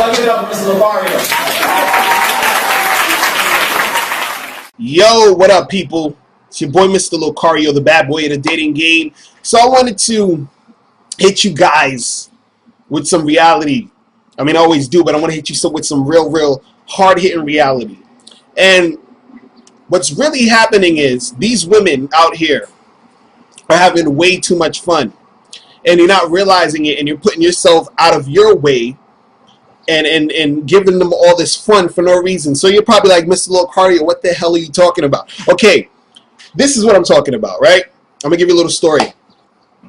Give it up for Mr. Locario. Yo, what up, people? It's your boy, Mr. Locario, the bad boy of the dating game. So I wanted to hit you guys with some reality. I mean, I always do, but I want to hit you with some real hard-hitting reality. And what's really happening is these women out here are having way too much fun. And you're not realizing it, and you're putting yourself out of your way and giving them all this fun for no reason. So you're probably like, Mr. Locario, what the hell are you talking about? Okay, this is what I'm talking about, right? I'm gonna give you a little story,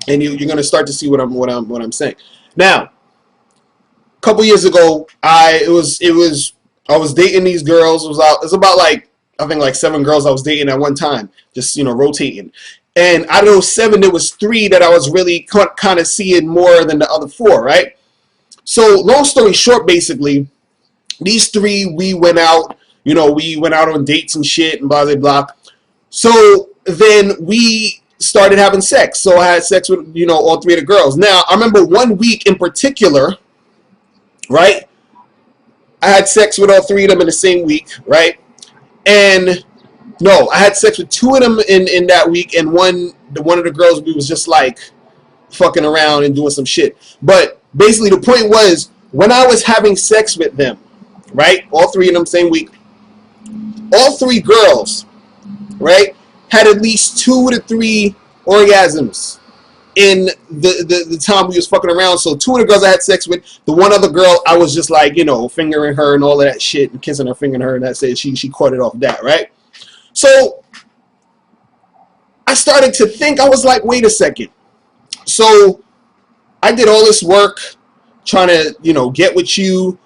and you're gonna start to see what I'm saying. Now, a couple years ago, I was dating these girls. It was about like, I think like 7 girls I was dating at one time, just rotating. And out of those 7, there was 3 that I was really kind of seeing more than the other 4, right? So long story short, basically, these 3, we went out, we went out on dates and shit and blah, blah, blah. So then we started having sex. So I had sex with, all 3 of the girls. Now, I remember one week in particular, right? I had sex with all 3 of them in the same week, right? And no, I had sex with 2 of them in that week, and one of the girls, we was just like fucking around and doing some shit. But basically the point was, when I was having sex with them, right, all 3 of them same week, all 3 girls, right, had at least 2 to 3 orgasms in the time we was fucking around. So 2 of the girls I had sex with, the one other girl I was just like, fingering her and all of that shit and kissing her, fingering her, and that's it. She caught it off that, right? So I started to think, I was like, wait a second. So I did all this work trying to, get with you,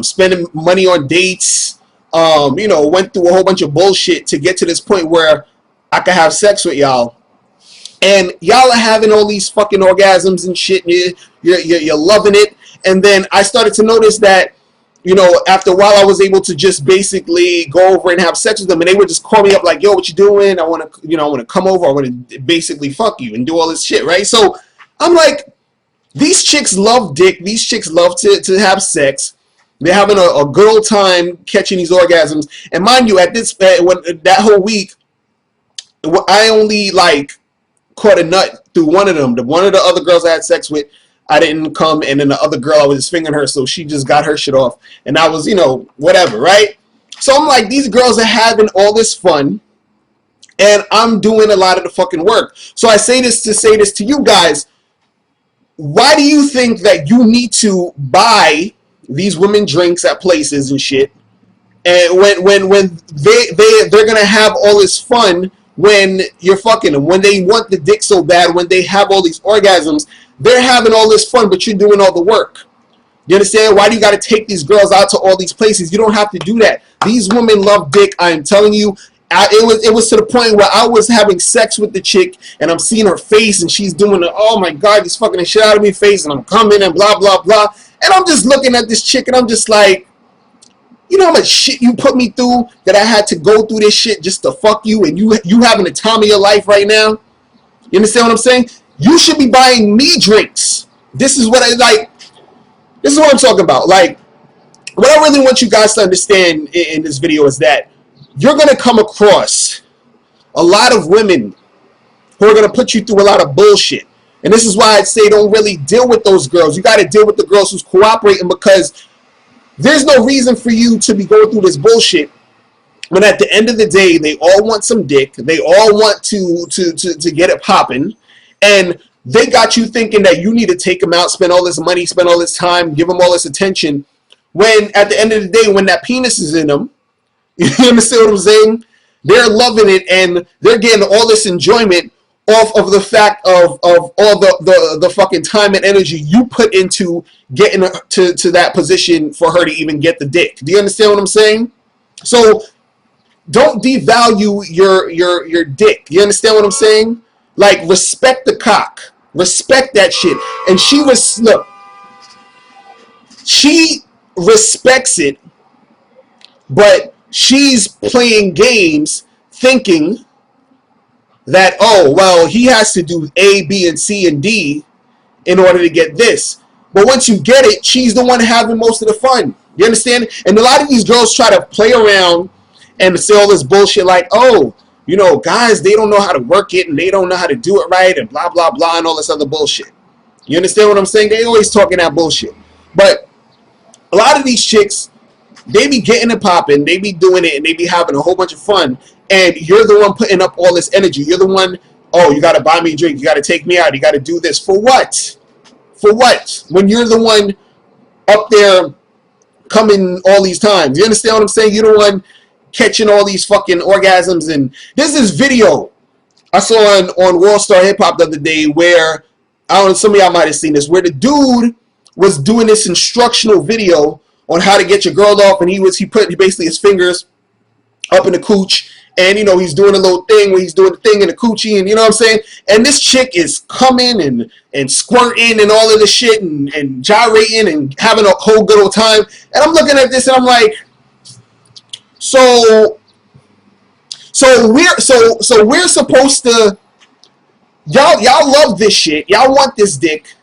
spending money on dates, went through a whole bunch of bullshit to get to this point where I could have sex with y'all. And y'all are having all these fucking orgasms and shit. And you're loving it. And then I started to notice that, after a while, I was able to just basically go over and have sex with them, and they would just call me up like, "Yo, what you doing? I want to come over. I want to basically fuck you and do all this shit," right? So I'm like, these chicks love dick. These chicks love to have sex. They're having a good old time catching these orgasms. And mind you, at that whole week, I only caught a nut through one of them. One of the other girls I had sex with, I didn't come, and then the other girl, I was just fingering her, so she just got her shit off, and I was, whatever, right? So I'm like, these girls are having all this fun, and I'm doing a lot of the fucking work. So I say this to you guys. Why do you think that you need to buy these women drinks at places and shit, and when they're gonna have all this fun when you're fucking them, when they want the dick so bad, when they have all these orgasms? They're having all this fun, but you're doing all the work. You understand? Why do you got to take these girls out to all these places? You don't have to do that. These women love dick. I am telling you. It was to the point where I was having sex with the chick, and I'm seeing her face, and she's doing the, oh my God, he's fucking the shit out of me face, and I'm coming, and blah, blah, blah. And I'm just looking at this chick, and I'm just like, you know how much shit you put me through, that I had to go through this shit just to fuck you, and you having the time of your life right now? You understand what I'm saying? You should be buying me drinks. This is what this is what I'm talking about. Like, what I really want you guys to understand in this video is that you're going to come across a lot of women who are going to put you through a lot of bullshit. And this is why I'd say don't really deal with those girls. You got to deal with the girls who's cooperating, because there's no reason for you to be going through this bullshit when at the end of the day, they all want some dick. They all want to get it popping. And they got you thinking that you need to take them out, spend all this money, spend all this time, give them all this attention, when at the end of the day, when that penis is in them, you understand what I'm saying? They're loving it, and they're getting all this enjoyment off of the fact of all the fucking time and energy you put into getting to that position for her to even get the dick. Do you understand what I'm saying? So don't devalue your dick. You understand what I'm saying? Like, respect the cock. Respect that shit. And she respects it, but she's playing games thinking that, oh, well, he has to do A, B, and C, and D in order to get this. But once you get it, she's the one having most of the fun. You understand? And a lot of these girls try to play around and say all this bullshit like, oh, you know, guys, they don't know how to work it and they don't know how to do it right and blah, blah, blah, and all this other bullshit. You understand what I'm saying? They always talking that bullshit. But a lot of these chicks, they be getting it popping, they be doing it, and they be having a whole bunch of fun. And you're the one putting up all this energy. You're the one, oh, you got to buy me a drink, you got to take me out, you got to do this. For what? For what? When you're the one up there coming all these times. You understand what I'm saying? You're the one catching all these fucking orgasms. And there's this video I saw on World Star Hip Hop the other day where, I don't know, some of y'all might have seen this, where the dude was doing this instructional video on how to get your girl off, and he put basically his fingers up in the cooch, and you know, he's doing a little thing where he's doing the thing in the coochie, and you know what I'm saying? And this chick is coming and squirting and all of this shit and gyrating and having a whole good old time. And I'm looking at this and I'm like, so we're supposed to, y'all love this shit, y'all want this dick,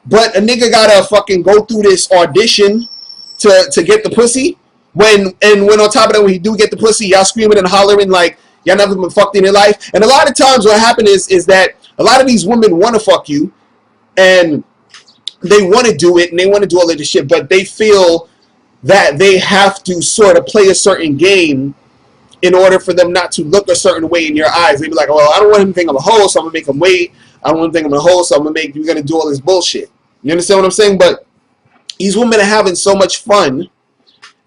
but a nigga gotta fucking go through this audition to get the pussy. When on top of that, when you do get the pussy, y'all screaming and hollering like y'all never been fucked in your life. And a lot of times what happens is that a lot of these women want to fuck you and they want to do it and they want to do all of this shit, but they feel that they have to sort of play a certain game in order for them not to look a certain way in your eyes. They be like, well, I don't want him to think I'm a hoe, so I'm gonna make him wait. I don't want him to think I'm a hoe, so you're gonna do all this bullshit. You understand what I'm saying? But these women are having so much fun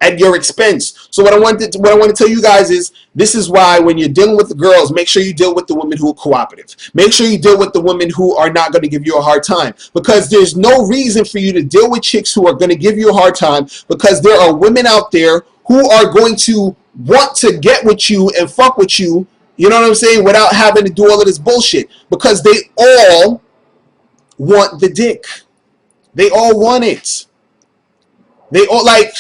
at your expense. So what I want to tell you guys is, this is why when you're dealing with the girls, make sure you deal with the women who are cooperative. Make sure you deal with the women who are not going to give you a hard time, because there's no reason for you to deal with chicks who are going to give you a hard time, because there are women out there who are going to want to get with you and fuck with you, you know what I'm saying, without having to do all of this bullshit, because they all want the dick. They all want it. They all like,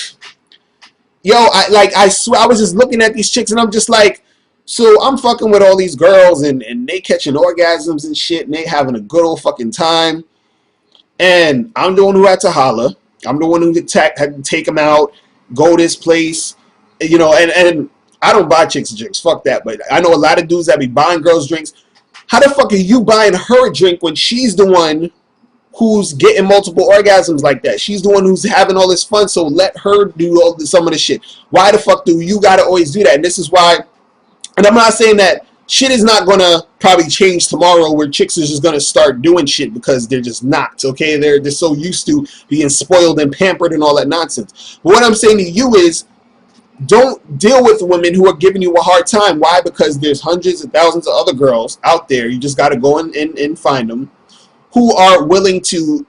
yo, I swear, I was just looking at these chicks and I'm just like, so I'm fucking with all these girls and they catching orgasms and shit and they having a good old fucking time. And I'm the one who had to holler. I'm the one who had to take them out, go this place, you know, and I don't buy chicks drinks. Fuck that. But I know a lot of dudes that be buying girls drinks. How the fuck are you buying her a drink when she's the one who's getting multiple orgasms like that? She's the one who's having all this fun, so let her do some of the shit. Why the fuck do you gotta always do that? And this is why, and I'm not saying that shit is not gonna probably change tomorrow where chicks is just gonna start doing shit, because they're just not, okay? They're so used to being spoiled and pampered and all that nonsense. But what I'm saying to you is, don't deal with women who are giving you a hard time. Why? Because there's hundreds and thousands of other girls out there. You just gotta go and find them who are willing to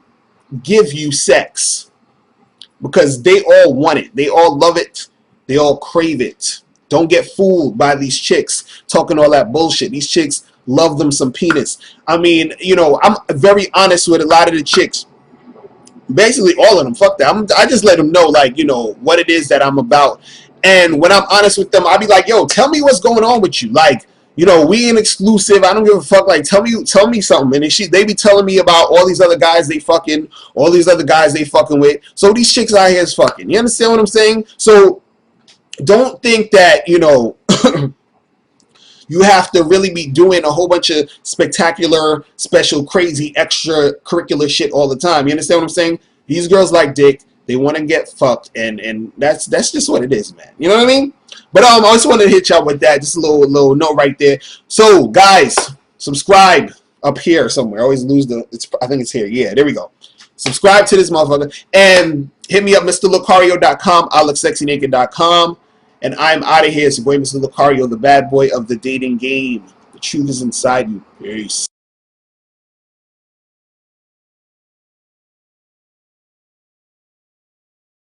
give you sex, because they all want it. They all love it. They all crave it. Don't get fooled by these chicks talking all that bullshit. These chicks love them some penis. I mean, you know, I'm very honest with a lot of the chicks. Basically all of them. Fuck that. I just let them know, like, you know, what it is that I'm about. And when I'm honest with them, I'll be like, yo, tell me what's going on with you. Like, you know, we ain't exclusive. I don't give a fuck. Like, tell me something. And they be telling me about all these other guys they fucking, all these other guys they fucking with. So these chicks out here is fucking. You understand what I'm saying? So don't think that, you know, you have to really be doing a whole bunch of spectacular, special, crazy, extracurricular shit all the time. You understand what I'm saying? These girls like dick. They want to get fucked, and that's just what it is, man. You know what I mean? But I just wanted to hit y'all with that, just a little note right there. So guys, subscribe up here somewhere. I always lose I think it's here. Yeah, there we go. Subscribe to this motherfucker and hit me up, MrLocario.com, ILookSexyNaked.com, and I'm out of here. It's your boy, Mr. Locario, the bad boy of the dating game. The truth is inside you. Peace.